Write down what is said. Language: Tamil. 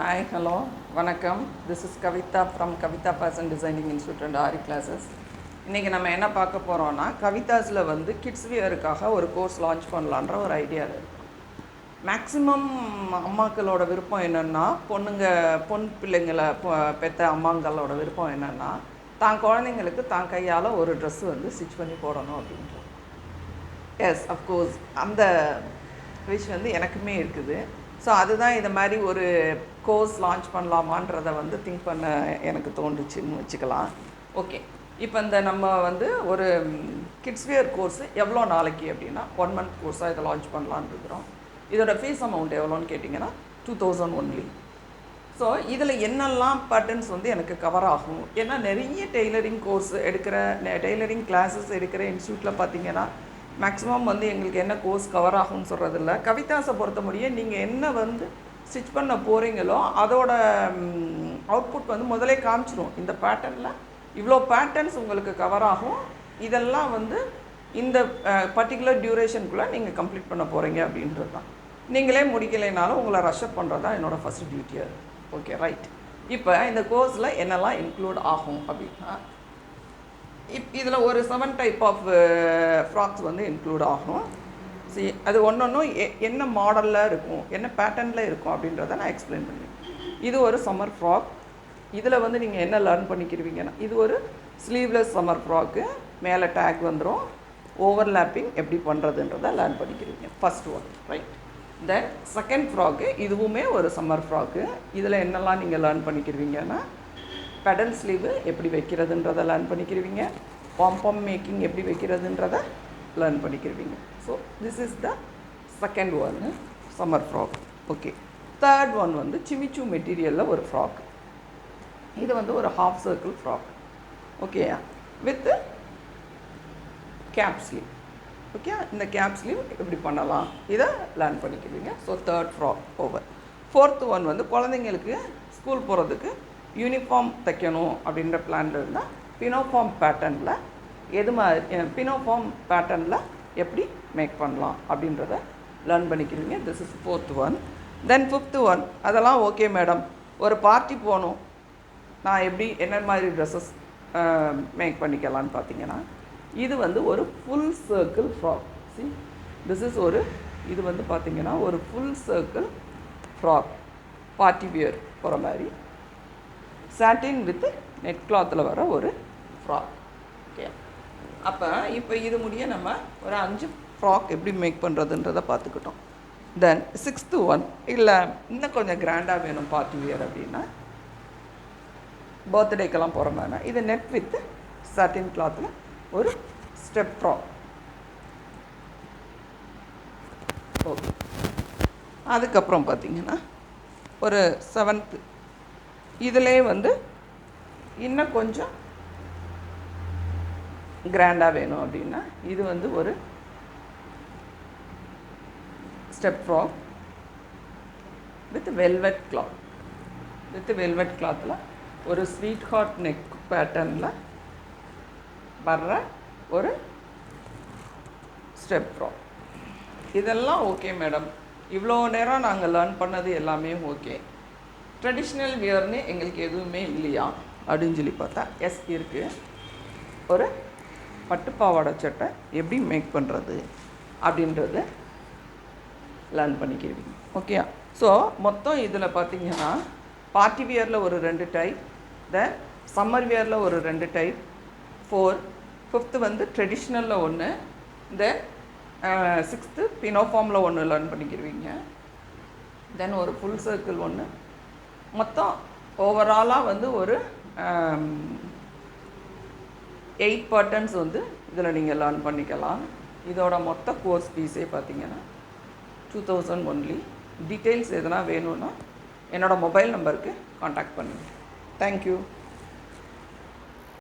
Hi, hello, வணக்கம். This is Kavita from Kavita Fashion Designing Institute and Ari Classes. இன்றைக்கி நம்ம என்ன பார்க்க போகிறோன்னா கவிதாஸில் வந்து கிட்ஸ் வியருக்காக ஒரு கோர்ஸ் லான்ச் பண்ணலான்ற ஒரு ஐடியா இருக்குது. மேக்ஸிமம் அம்மாக்களோட விருப்பம் என்னென்னா பொன் பிள்ளைங்களை பெற்ற அம்மாங்களோட விருப்பம் என்னென்னா தான் குழந்தைங்களுக்கு தான் கையால் ஒரு ட்ரெஸ்ஸு வந்து ஸ்டிச் பண்ணி போடணும் அப்படின்றது. எஸ், அஃப்கோர்ஸ் அந்த விஷ் வந்து எனக்குமே இருக்குது. ஸோ அதுதான் இந்த மாதிரி ஒரு கோர்ஸ் லான்ச் பண்ணலாமான்றதை வந்து திங்க் பண்ண எனக்கு தோன்றுச்சுன்னு வச்சுக்கலாம். ஓகே, இப்போ இந்த நம்ம வந்து ஒரு கிட்ஸ் வியர் கோர்ஸு எவ்வளோ நாளைக்கு அப்படின்னா 1 month கோர்ஸாக இதை லான்ச் பண்ணலான்னு இருக்கிறோம். இதோட ஃபீஸ் அமௌண்ட் எவ்வளோன்னு கேட்டிங்கன்னா 2000 ஒன்லி. ஸோ இதில் என்னெல்லாம் பேட்டர்ன்ஸ் வந்து எனக்கு கவர் ஆகும், ஏன்னா நிறைய டெய்லரிங் கோர்ஸ் எடுக்கிற டெய்லரிங் கிளாஸஸ் எடுக்கிற இன்ஸ்டியூட்டில் பார்த்தீங்கன்னா மேக்ஸிமம் வந்து எங்களுக்கு என்ன கோர்ஸ் கவர் ஆகும்னு சொல்கிறதில்ல. கவிதாஸை பொறுத்த முடியும் நீங்கள் என்ன வந்து ஸ்டிச் பண்ண போகிறீங்களோ அதோட அவுட்புட் வந்து முதலே காமிச்சிரும். இந்த பேட்டர்னில் இவ்வளோ பேட்டர்ன்ஸ் உங்களுக்கு கவர் ஆகும், இதெல்லாம் வந்து இந்த பர்டிகுலர் டியூரேஷனுக்குள்ளே நீங்கள் கம்ப்ளீட் பண்ண போகிறீங்க அப்படின்றது தான். நீங்களே முடிக்கலைனாலும் உங்களை ரஷ்அப் பண்ணுறது தான் என்னோடய ஃபஸ்ட் டியூட்டியாக. Okay, right. இப்போ இந்த கோர்ஸில் என்னெல்லாம் இன்க்ளூட் ஆகும் அப்படின்னா இதில் ஒரு 7 டைப் ஆஃப் ஃப்ராக்ஸ் வந்து இன்க்ளூட் ஆகும். அது ஒன்றும் என்ன மாடலில் இருக்கும், என்ன பேட்டர்னில் இருக்கும் அப்படின்றத நான் எக்ஸ்பிளைன் பண்ணுவேன். இது ஒரு சம்மர் ஃப்ராக். இதில் வந்து நீங்கள் என்ன லேர்ன் பண்ணிக்கிருவீங்கன்னா, இது ஒரு ஸ்லீவ்லெஸ் சம்மர் ஃப்ராக்கு, மேலே டேக் வந்துடும், ஓவர்லேப்பிங் எப்படி பண்ணுறதுன்றதை லேர்ன் பண்ணிக்கிருவீங்க. First one, right. Then second frock, இதுவுமே ஒரு சம்மர் ஃப்ராக்கு. இதில் என்னெல்லாம் நீங்கள் லேர்ன் பண்ணிக்கிருவீங்கன்னா, பெடல் ஸ்லீவு எப்படி வைக்கிறதுன்றதை லேர்ன் பண்ணிக்கிருவீங்க, பாம்பம் மேக்கிங் எப்படி வைக்கிறதுன்றதை லேர்ன் பண்ணிக்கிருவீங்க. So this is the second one, summer frock. Okay, third one வந்து சிமிச்சு மெட்டீரியலில் ஒரு ஃப்ராக். இது வந்து ஒரு half circle frock. Okay, with cape sleeve. Okay, இந்த கேப் ஸ்லீவ் எப்படி பண்ணலாம் இதை லேர்ன் பண்ணிக்கிருவீங்க. So third frock over. Fourth one வந்து குழந்தைங்களுக்கு ஸ்கூல் போகிறதுக்கு யூனிஃபார்ம் தைக்கணும் அப்படின்ற பிளானில் இருந்தால் பினோஃபார்ம் பேட்டர்னில் பினோஃபார்ம் பேட்டர்னில் எப்படி மேக் பண்ணலாம் அப்படின்றத லேர்ன் பண்ணிக்கிறீங்க. This is fourth one. Then fifth one, அதெல்லாம் ஓகே மேடம், ஒரு பார்ட்டி போகணும், நான் எப்படி என்ன மாதிரி ட்ரெஸ்ஸஸ் மேக் பண்ணிக்கலான்னு பார்த்தீங்கன்னா, இது வந்து ஒரு full circle frock. C, this is இது வந்து பார்த்திங்கன்னா ஒரு full circle frock, party wear போகிற மாதிரி சாட்டின் வித் நெட் கிளாத்தில் வர ஒரு ஃப்ராக். ஓகே, இப்போ இது முடிய நம்ம ஒரு 5 ஃப்ராக் எப்படி மேக் பண்ணுறதுன்றதை பார்த்துக்கிட்டோம். தென் சிக்ஸ்த்து ஒன், இல்லை இன்னும் கொஞ்சம் கிராண்டாக வேணும் பார்ட்டி வியர் அப்படின்னா, பர்த்டேக்கெல்லாம் போகிற மாதிரினா இது நெட் வித் சாட்டின் கிளாத்தில் ஒரு ஸ்டெப் ஃப்ராக். ஓகே, அதுக்கப்புறம் பார்த்திங்கன்னா ஒரு 7th, இதிலே வந்து இன்னும் கொஞ்சம் கிராண்டாக வேணும் அப்படின்னா இது வந்து ஒரு step frock with velvet cloth. Velvet கிளாத்தில் ஒரு ஸ்வீட் ஹார்ட் நெக் பேட்டர்னில் வர்ற ஒரு ஸ்டெப் ஃப்ராக். இதெல்லாம் ஓகே மேடம், இவ்வளோ நேரம் நாங்கள் லேர்ன் பண்ணது எல்லாமே ஓகே, ட்ரெடிஷ்னல் வியர்னு எங்களுக்கு எதுவுமே இல்லையா அப்படின்னு சொல்லி பார்த்தா எஸ் இருக்குது. ஒரு பட்டுப்பாவாடை சட்டை எப்படி மேக் பண்ணுறது அப்படின்றது லேர்ன் பண்ணிக்கிடுவீங்க. ஓகே, ஸோ மொத்தம் இதில் பார்த்திங்கன்னா பார்ட்டி வியரில் ஒரு 2 டைப், தென் சம்மர் வியரில் ஒரு 2 டைப், 4, 5th வந்து ட்ரெடிஷ்னலில் ஒன்று, தென் 6th பினோஃபார்மில் ஒன்று லேர்ன் பண்ணிக்கிடுவீங்க, தென் ஒரு ஃபுல் சர்க்கிள் ஒன்று. மொத்தம் ஓவராலாக வந்து ஒரு 8 பேட்டர்ன்ஸ் வந்து இதில் நீங்கள் லேர்ன் பண்ணிக்கலாம். இதோட மொத்த கோர்ஸ் ஃபீஸே பார்த்தீங்கன்னா 2000 ஒன்லி. டீட்டெயில்ஸ் எதனா வேணும்னா என்னோடய மொபைல் நம்பருக்கு காண்டாக்ட் பண்ணுங்கள். தேங்க்யூ.